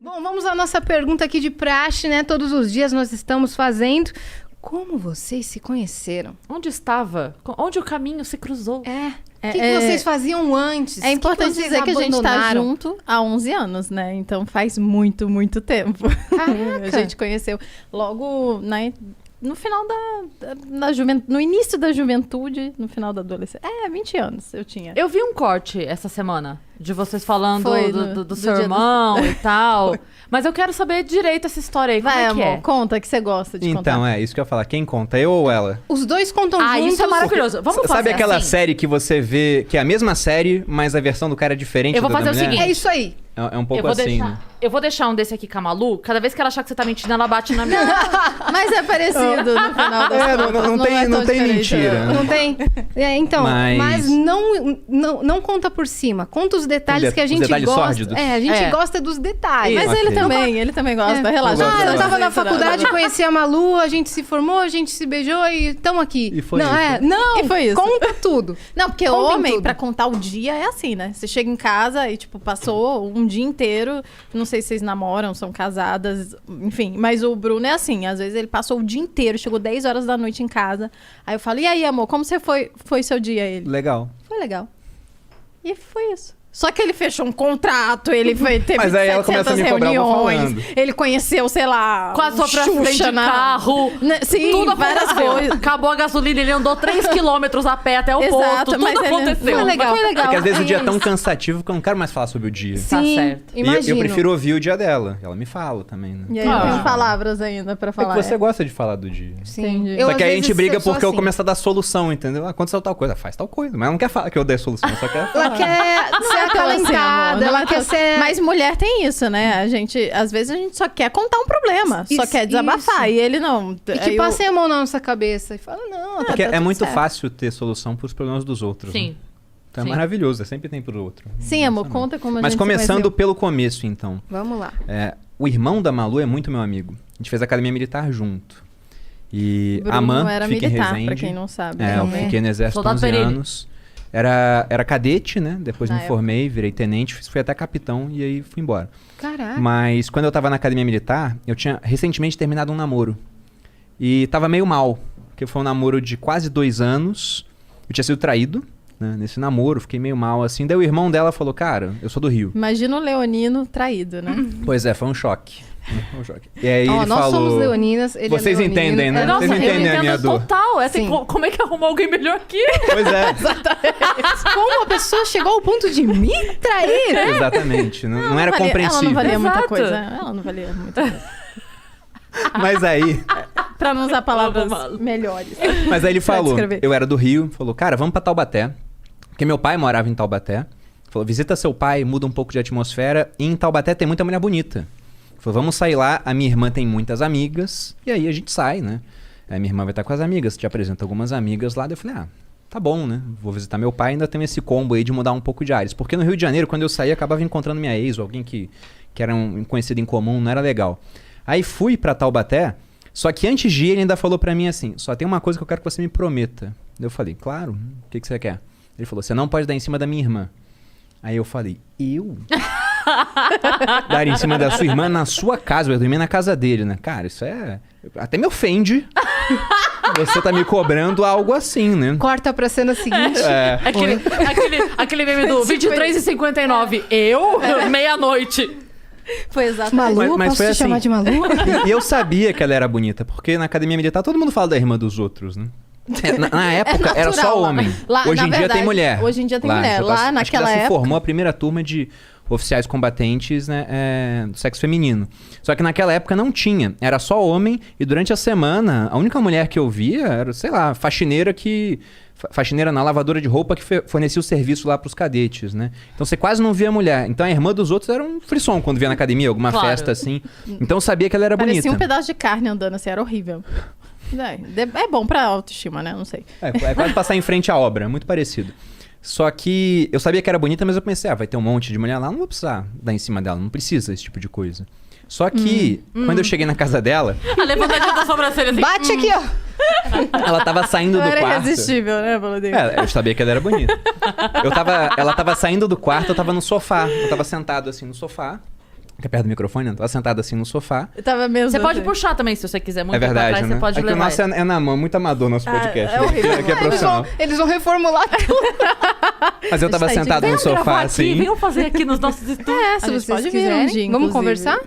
Bom, vamos à nossa pergunta aqui de praxe, né? Todos os dias nós estamos fazendo. Como vocês se conheceram? Onde estava? Onde o caminho se cruzou? O que vocês faziam antes? É importante dizer que a gente tá abandonaram? junto há 11 anos, né? Então faz muito, muito tempo. Caraca! A gente conheceu logo no final da juventude, no início da juventude, no final da adolescência. 20 anos eu tinha. Eu vi um corte essa semana de vocês falando Foi do seu dia irmão e tal. Mas eu quero saber direito essa história aí. Como Vai, é que amor, é? conta que você gosta de contar. Então, isso que eu ia falar. Quem conta, eu ou ela? Os dois contam juntos. Isso é maravilhoso. Vamos fazer Sabe aquela assim? série que você vê, que é a mesma série, mas a versão do cara é diferente Eu vou da fazer o mulher? seguinte. É isso aí. É um pouco assim, né? Eu vou deixar um desse aqui com a Malu. Cada vez que ela achar que você tá mentindo, ela bate na minha. Mas é parecido no final das contas. não tem diferente, mentira. não. Não tem? Então, mas não conta por cima. Conta os detalhes que a Os gente detalhes gosta. sórdidos. A gente gosta dos detalhes. Mas Ok. ele também gosta. Relaxa. Eu gosto. Eu tava na Não, faculdade, conheci a Malu, a gente se formou, a gente se beijou e estamos aqui. E foi não, isso. E foi isso. Conta tudo. Não, porque Contem homem, tudo. pra contar o dia, é assim, né? Você chega em casa e, tipo, passou um dia inteiro. Não sei se vocês namoram, são casadas, enfim. Mas o Bruno é assim, às vezes ele passou o dia inteiro, chegou 10 horas da noite em casa. Aí eu falo, e aí, amor, como você foi seu dia? Ele, Legal. foi legal. E foi isso. Só que ele fechou um contrato, ele teve Mas aí ela 700 começa a me cobrar, eu vou reuniões, falando. ele conheceu, sei lá, Quase sofreu acidente de Xuxa carro. Sim, Tudo várias aconteceu. coisas. Acabou a gasolina, ele andou 3 quilômetros a pé até o Exato, posto. mas Tudo ele- aconteceu. foi legal. Mas Foi legal. É que às vezes o dia é tão isso. cansativo que eu não quero mais falar sobre o dia. Tá Sim, certo. E eu imagino. prefiro ouvir o dia dela. Ela me fala também, né? E aí eu tenho palavras ainda pra É falar. que você gosta de falar do dia. Sim. Entendi. Eu, Só que às aí a gente vezes, briga sou porque eu assim. começo a dar solução, entendeu? Aconteceu tal coisa, faz tal coisa. Mas ela não quer falar que eu dei a solução, só quer Ela quer ser acalentada, ela quer ser... Mas mulher tem isso, né? Às vezes a gente só quer contar um problema, só Isso, quer desabafar. isso. E ele não. E que passem a mão na nossa cabeça e fala, não, Porque tá é tudo muito certo. fácil ter solução pros problemas dos outros. Né? Sim. Então Sim. é maravilhoso, sempre tem pro outro. Sim, amor, Não. conta como a Mas gente começando se conheceu. pelo começo, então. Vamos lá. O irmão da Malu é muito meu amigo. A gente fez academia militar junto. E Bruno a Man era fica em militar, Resende. pra quem não sabe. Eu Também. fiquei no exército Soldado 11 Perini. anos. Era cadete, né? Depois Na me época. formei, virei tenente, fui até capitão e aí fui embora. Caraca. Mas quando eu tava na academia militar, eu tinha recentemente terminado um namoro. E tava meio mal, porque foi um namoro de quase 2 anos. Eu tinha sido traído, né, nesse namoro, fiquei meio mal assim. Daí o irmão dela falou, cara, eu sou do Rio. Imagina o leonino traído, né? Pois é, foi um choque. Foi um choque. E aí Ó, ele nós falou... somos leoninas, ele Vocês é leonino. entendem, né? Nossa, Vocês eu entendem a entendo minha dor. total. É assim, Sim. como é que arrumou alguém melhor que Pois é, Como a pessoa chegou ao ponto de me trair? exatamente. Não era Ela não compreensível. valia muita Exato. coisa. Ela não valia muita coisa. Mas aí... Pra não usar palavras Vamos. melhores. Mas aí ele Pra falou, descrever. eu era do Rio, falou, cara, vamos pra Taubaté. Porque meu pai morava em Taubaté. Falou, visita seu pai, muda um pouco de atmosfera. E em Taubaté tem muita mulher bonita. Falou, vamos sair lá, a minha irmã tem muitas amigas. E aí a gente sai, né? Aí minha irmã vai estar com as amigas, te apresenta algumas amigas lá. Daí eu falei, tá bom, né? Vou visitar meu pai, ainda tem esse combo aí de mudar um pouco de ares. Porque no Rio de Janeiro, quando eu saía, acabava encontrando minha ex, ou alguém que era um conhecido em comum, não era legal. Aí fui pra Taubaté, só que antes de ir, ele ainda falou pra mim assim, só tem uma coisa que eu quero que você me prometa. Eu falei, claro, o que você quer? Ele falou, você não pode dar em cima da minha irmã. Aí eu falei, eu? Dar em cima da sua irmã na sua casa, eu ia dormir na casa dele, né? Cara, isso até me ofende. Você tá me cobrando algo assim, né? Corta pra cena seguinte. É. Aquele meme do 23h59. Eu? Meia-noite. Foi exatamente. Malu, Mas posso foi te assim. chamar de Malu? E eu sabia que ela era bonita, porque na academia militar todo mundo fala da irmã dos outros, né? Na época era só natural lá. homem. Lá, Hoje na em dia verdade, tem mulher. hoje em dia tem mulher. já Lá acho que naquela já se época- formou a primeira turma de oficiais combatentes, né, do sexo feminino. Só que naquela época não tinha. Era só homem e durante a semana a única mulher que eu via era, sei lá, faxineira na lavadora de roupa que fornecia o serviço lá pros cadetes, né? Então você quase não via mulher. Então a irmã dos outros era um frisson quando via na academia, alguma Claro. festa assim. Então eu sabia que ela era Parecia bonita. um pedaço de carne andando assim, era horrível. É bom pra autoestima, né? Não sei. É quase passar em frente à obra, muito parecido. Só que eu sabia que era bonita, mas eu pensei, vai ter um monte de mulher lá, não vou precisar dar em cima dela, não precisa esse tipo de coisa. Só que, quando eu cheguei na casa dela, A levantadinha da sobrancelha assim. Bate aqui, ó. ela tava saindo Não do era quarto. irresistível, né, Valdir? Eu sabia que ela era bonita. Ela tava saindo do quarto, eu tava no sofá. Eu tava sentado assim no sofá. Fica perto do microfone, tava sentado assim no sofá. Eu tava mesmo. Você pode assim. puxar também, se você quiser. Muito É verdade, pra trás, né? você pode é que o levar. nosso é na mão, muito amador nosso podcast. é horrível. Aqui é Eles profissional. vão reformular tudo. Mas eu tava Tadinho. sentado no Venham gravar sofá, aqui, assim. venham fazer aqui nos nossos estúdios. É, A se gente vocês pode vir quiserem. um dia, Vamos inclusive. conversar?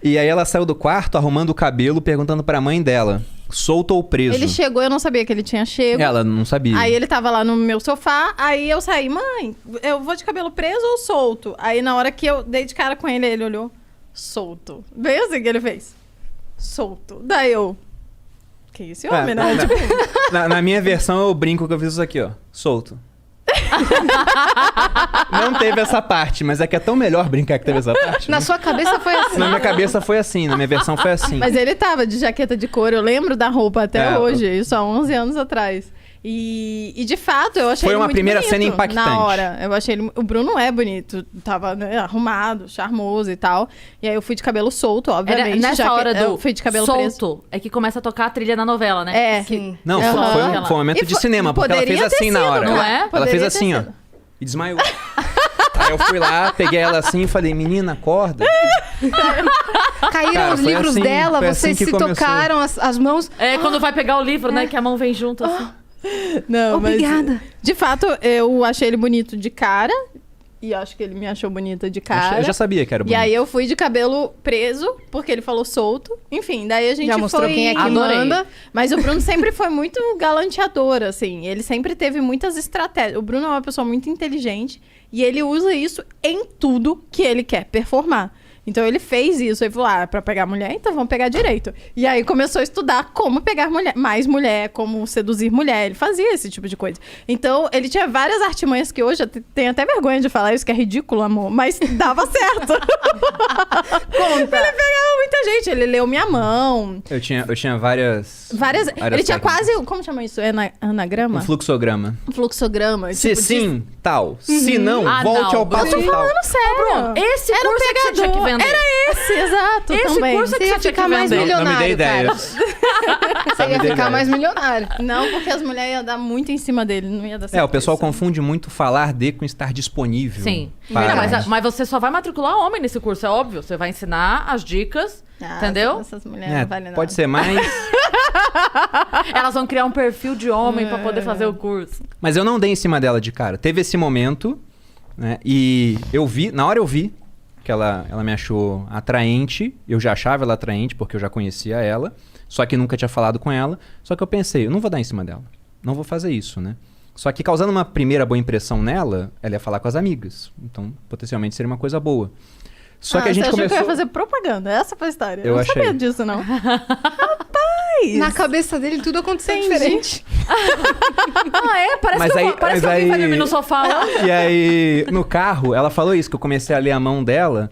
E aí ela saiu do quarto, arrumando o cabelo, perguntando pra mãe dela, solto ou preso? Ele chegou, eu não sabia que ele tinha chego. Ela não sabia. Aí ele tava lá no meu sofá, aí eu saí, mãe, eu vou de cabelo preso ou solto? Aí na hora que eu dei de cara com ele, ele olhou, solto. Bem assim que ele fez. Solto. Daí eu... Que esse homem, né? na, Tipo, na minha versão, eu brinco que eu fiz isso aqui, ó. Solto. Não teve essa parte, mas é que é tão melhor brincar que teve essa parte. Na né? sua cabeça foi assim. Na minha cabeça foi assim, na minha versão foi assim. mas ele tava de jaqueta de couro, eu lembro da roupa até É, hoje, isso há 11 anos atrás. E de fato, eu achei Foi ele uma muito primeira bonito cena impactante. na hora. Eu achei ele... O Bruno é bonito, tava né, arrumado, charmoso e tal. E aí eu fui de cabelo solto, obviamente. Nessa já que hora eu do fui de cabelo preso. solto é que começa a tocar a trilha na novela, né? É. Sim. Não, Aham. foi um momento E de foi- cinema, porque ela fez poderia ter assim na sido, hora. não é? Ela Poderia fez ter assim, ó. sido. E desmaiou. Aí eu fui lá, peguei ela assim e falei, menina, acorda. Caíram Cara, os foi livros assim- dela, foi vocês assim que se começou. tocaram as mãos. É quando vai pegar o livro, né? Que a mão vem junto, assim. Não, Obrigada. mas... De fato, eu achei ele bonito de cara. E acho que ele me achou bonita de cara. Eu já sabia que era E bonito. aí eu fui de cabelo preso, porque ele falou solto. Enfim, daí a gente Já mostrou foi... quem é que Adorei. manda. Mas o Bruno sempre foi muito galanteador, assim. Ele sempre teve muitas estratégias. O Bruno é uma pessoa muito inteligente e ele usa isso em tudo que ele quer performar. Então ele fez isso, ele falou, pra pegar mulher, então vamos pegar direito. E aí começou a estudar como pegar mulher, mais mulher, como seduzir mulher, ele fazia esse tipo de coisa. Então ele tinha várias artimanhas que hoje eu tenho até vergonha de falar isso, que é ridículo, amor, mas dava certo. Ele pegava muita gente, ele leu minha mão, Eu tinha várias ele tinha técnicas. quase, como chama isso? Anagrama? Um fluxograma. Um fluxograma. Se tipo, sim, tal. Se não, Ah, volte não, ao passo Bruno. tal. sério. Esse Era um curso é que você tinha que pegador. vender. Era esse, exato, Esse também. curso é que Você ia você tinha que ficar mais vender. milionário. Não me dê cara. ideias. Você ia me dê ficar ideia. mais milionário. Não, porque as mulheres iam dar muito em cima dele, não ia dar certo. É, o pessoal isso. confunde muito falar de com estar disponível. Sim. para- Não, mas você só vai matricular homem nesse curso, é óbvio. Você vai ensinar as dicas, Ah, entendeu? Essas mulheres É, não valem nada. pode ser mais. Elas vão criar um perfil de homem pra poder fazer o curso. Mas eu não dei em cima dela de cara. Teve esse momento, né? E eu vi, na hora eu vi que ela me achou atraente. Eu já achava ela atraente porque eu já conhecia ela. Só que nunca tinha falado com ela. Só que eu pensei, eu não vou dar em cima dela. Não vou fazer isso, né? Só que causando uma primeira boa impressão nela, ela ia falar com as amigas. Então, potencialmente seria uma coisa boa. Só que a gente você achou começou... que eu ia fazer propaganda? Essa foi a história. Eu não achei. sabia disso, não. Na cabeça dele tudo aconteceu diferente. Ah, é? Parece Mas que, aí- parece que mas alguém vai aí- dormir no sofá lá. E aí, no carro, ela falou isso, que eu comecei a ler a mão dela.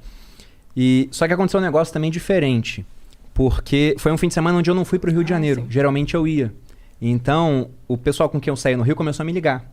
E só que aconteceu um negócio também diferente. Porque foi um fim de semana onde eu não fui pro Rio de Janeiro. sim. Geralmente eu ia. Então, o pessoal com quem eu saía no Rio começou a me ligar.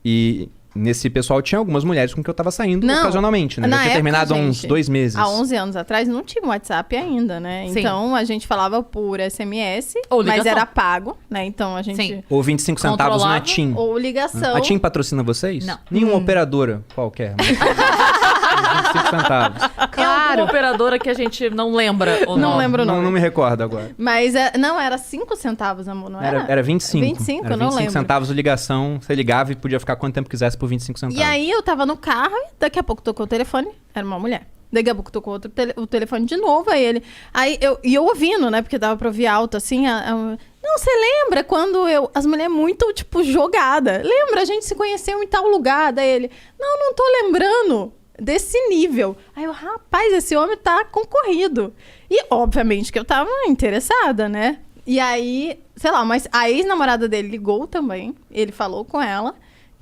E nesse pessoal tinha algumas mulheres com quem eu tava saindo Não, ocasionalmente, né? na Já tinha época, terminado há uns gente, 2 meses. Há 11 anos atrás não tinha WhatsApp ainda, né? Sim. Então a gente falava por SMS, Ou mas ligação. era pago, né? Então a gente... Sim. Ou 25 centavos na Controlava, TIM. Ou ligação. A TIM patrocina vocês? Não. Nenhuma operadora qualquer. Mas... 25 centavos. Claro. Uma operadora que a gente não lembra o Não nome. lembro o nome. Não me recordo agora. Mas não, era 5 centavos, amor, não era? Era 25. 25, era eu não 25 lembro. centavos de ligação. Você ligava e podia ficar quanto tempo quisesse por 25 centavos. E aí eu tava no carro e daqui a pouco tocou o telefone, era uma mulher. Daqui a pouco tocou o telefone de novo, aí ele... Aí eu ouvindo, né, porque dava pra ouvir alto, assim... Não, você lembra quando as mulheres muito, tipo, jogada. Lembra, a gente se conheceu em tal lugar. Daí ele... Não tô lembrando desse nível. Aí eu, rapaz, esse homem tá concorrido. E, obviamente, que eu tava interessada, né? E aí, sei lá, mas a ex-namorada dele ligou também. Ele falou com ela,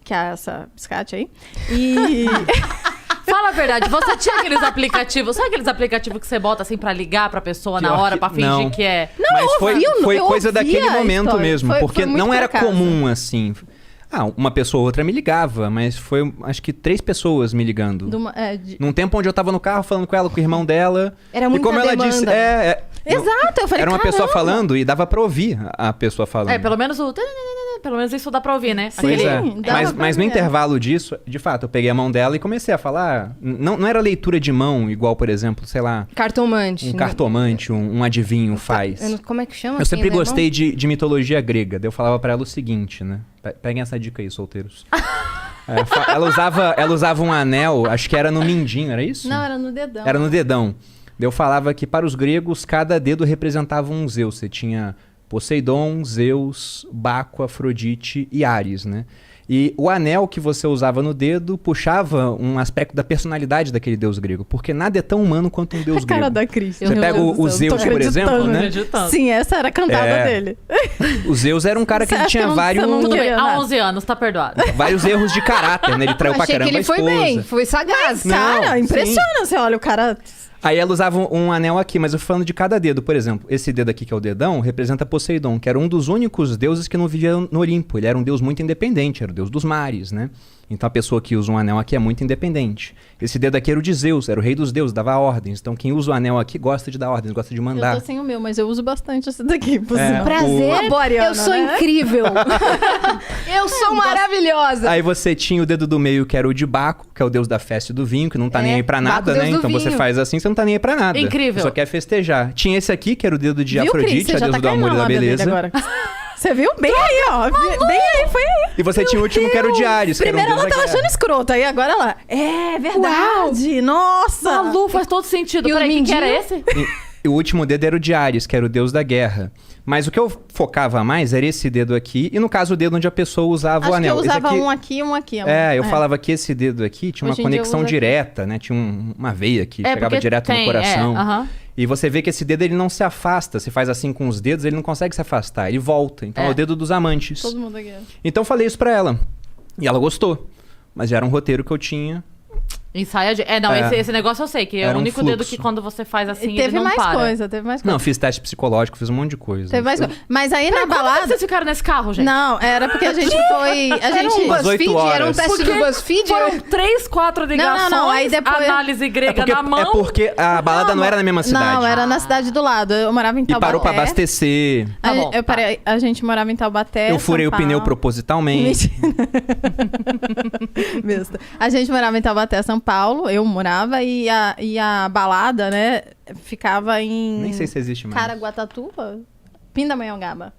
que é essa biscate aí. E... Fala a verdade, você tinha aqueles aplicativos, sabe aqueles aplicativos que você bota assim pra ligar pra pessoa na Pior hora, que- pra fingir não. que é... Mas foi eu coisa ouvia daquele a momento história. mesmo. Foi porque muito não por era acaso. comum, assim... uma pessoa ou outra me ligava, mas foi, acho que 3 pessoas me ligando. Num tempo onde eu tava no carro falando com ela, com o irmão dela. Era e muita como ela demanda. disse... Exato, eu falei, Era uma pessoa caramba. falando e dava pra ouvir a pessoa falando. É, pelo menos o... pelo menos isso dá pra ouvir, né? Pois Sim, é. dava Mas, pra mas no ver. intervalo disso, de fato, eu peguei a mão dela e comecei a falar. Não era leitura de mão, igual, por exemplo, sei lá, Cartomante. um cartomante, um adivinho faz. Como é que chama? Eu sempre quem, né, gostei de mitologia grega. Daí eu falava pra ela o seguinte, né? Peguem essa dica aí, solteiros. Ela usava um anel, acho que era no mindinho, era isso? Não, era no dedão. Era no dedão. Daí eu falava que para os gregos, cada dedo representava um Zeus. Você tinha Poseidon, Zeus, Baco, Afrodite e Ares, né? E o anel que você usava no dedo puxava um aspecto da personalidade daquele deus grego. Porque nada é tão humano quanto um deus A cara grego. da Cris. Você pega o Zeus, por exemplo, né? Sim, essa era a cantada É. dele. O Zeus era um cara que Você ele acha tinha que não- vários, você não Tudo bem, queria há nada. 11 anos, tá perdoado. vários erros de caráter, né? Ele traiu pra Achei que caramba a ele foi esposa. bem, foi sagaz. Não, Cara, sim. impressiona. Você olha o cara... Aí ela usava um anel aqui, mas eu tô falando de cada dedo. Por exemplo, esse dedo aqui, que é o dedão, representa Poseidon, que era um dos únicos deuses que não vivia no Olimpo. Ele era um deus muito independente, era o deus dos mares, né? Então a pessoa que usa um anel aqui é muito independente. Esse dedo aqui era o de Zeus, era o rei dos deuses, dava ordens. Então quem usa o anel aqui gosta de dar ordens, gosta de Eu mandar. tô sem o meu, mas eu uso bastante esse daqui. Por sinal. Prazer, Uma boreana, eu sou né? incrível. Eu sou maravilhosa. Aí você tinha o dedo do meio, que era o de Baco, que é o deus da festa e do vinho, que não tá É, nem aí pra Baco, nada, deus né? do Então você vinho. faz assim, você não tá nem aí pra nada. Incrível. Só quer festejar. Tinha esse aqui, que era o dedo de Viu, Cris? Afrodite, Você a já deusa tá do caindo amor e na da lábia dele beleza. agora. Você viu? Bem aí, ó. Bem aí, foi aí. E você tinha o último, que era o de Ares, que era um Primeiro deus ela da tava guerra. achando escroto, aí agora ela... É verdade, nossa. Malu, faz todo sentido. E o Peraí, quem que era mindinho? esse? E o último dedo era o de Ares, que era o deus da guerra. Mas o que eu focava mais era esse dedo aqui, e no caso o dedo onde a pessoa usava o Acho que anel. eu Esse usava aqui- um aqui e um aqui. amor. eu falava que esse dedo aqui tinha uma Hoje em dia eu conexão uso aqui. direta, né? Tinha uma veia que chegava porque direto no tem, coração. aham. E você vê que esse dedo ele não se afasta. Se faz assim com os dedos, ele não consegue se afastar. Ele volta. Então é, É. o dedo dos amantes. Todo mundo aqui. Então eu falei isso pra ela. E ela gostou. Mas já era um roteiro que eu tinha. Ensaia de... não, É. esse negócio eu sei, que é Era o um único dedo fluxo. que quando você faz assim, E teve ele não mais para. coisa, teve mais coisa. Não, fiz teste psicológico, fiz um monte de coisa. Teve mais coisa. Mas aí na Quanto tempo balada... vocês ficaram nesse carro, gente? Não, era porque a gente foi... A Era gente... um Umas 8 BuzzFeed? Era um horas. teste do BuzzFeed? Foram 3, 4 ligações, não, aí depois- análise grega na mão. É porque a balada não era na mesma cidade. Não, era na cidade do lado. Eu morava em E Taubaté. parou pra abastecer. Tá bom, tá. A gente morava em Taubaté, Eu furei São o pneu Paulo. propositalmente. Besta. A gente morava em Taubaté, São Paulo. Eu morava e a balada, né, ficava em... Nem sei se existe mais. Caraguatatuba? Pindamonhangaba.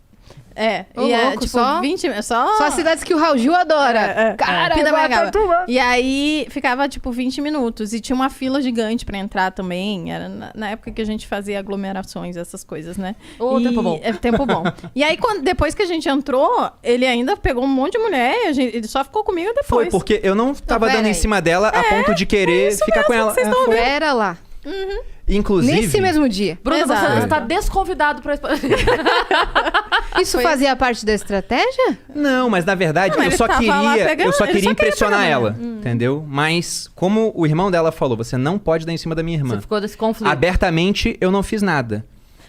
É. Ô, e é, louco, tipo, só? 20... Só... Só as cidades que o Raul Gil adora. Cara, Pindamonhangaba. E aí ficava, tipo, 20 minutos. E tinha uma fila gigante pra entrar também. Era na época que a gente fazia aglomerações, essas coisas, né? Ô, tempo bom. É, tempo bom. E aí, depois que a gente entrou, ele ainda pegou um monte de mulher e ele só ficou comigo depois. Foi, porque eu não tava pera dando em aí. cima dela a ponto de querer ficar com ela. vocês É, estão foi. Pera lá. Inclusive. Nesse mesmo dia. Bruno, Exato. você está desconvidado pra... Isso fazia parte da estratégia? Não, mas na verdade Não, eu ele só tava lá queria, pegando- eu só ele queria só queria impressionar pegar ela, mulher. entendeu? Mas como o irmão dela falou, você não pode dar em cima da minha irmã. Você ficou desse conflito. Abertamente eu não fiz nada.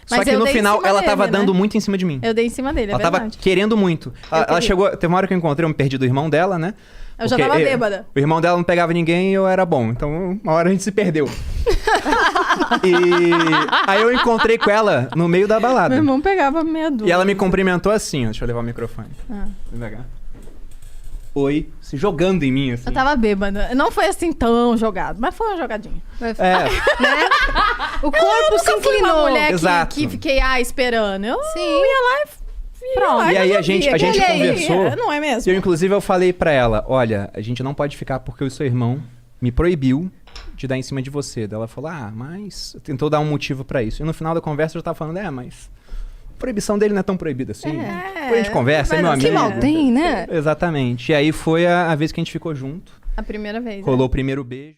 Só Mas que eu no dei em final cima ela dele, tava né? dando muito em cima de mim. Eu dei em cima dele, é Ela tava verdade. querendo muito. Ela queria. chegou, teve uma hora que eu encontrei, eu me perdi do irmão dela, né? Eu já Porque tava bêbada. O irmão dela não pegava ninguém e eu era bom. Então, uma hora a gente se perdeu. E aí eu encontrei com ela no meio da balada. Meu irmão pegava meia dúzia. E ela me cumprimentou assim, ó. Deixa eu levar o microfone. Ah. Devagar. Oi, se jogando em mim, assim. Eu tava bêbada. Não foi assim tão jogado, mas foi uma jogadinha. É, Né? O corpo se Nunca fui uma inclinou. mulher Exato. que fiquei esperando. Eu Sim. ia lá e... Pronto. E aí a gente conversou. Não é mesmo? Inclusive, eu falei pra ela, olha, a gente não pode ficar porque o seu irmão me proibiu de dar em cima de você. Daí ela falou, mas... Tentou dar um motivo pra isso. E no final da conversa eu já tava falando, mas... A proibição dele não é tão proibida assim. Depois a gente conversa, é meu mas Que amigo. mal tem, né? Exatamente. E aí foi a vez que a gente ficou junto. A primeira vez. Rolou o primeiro beijo.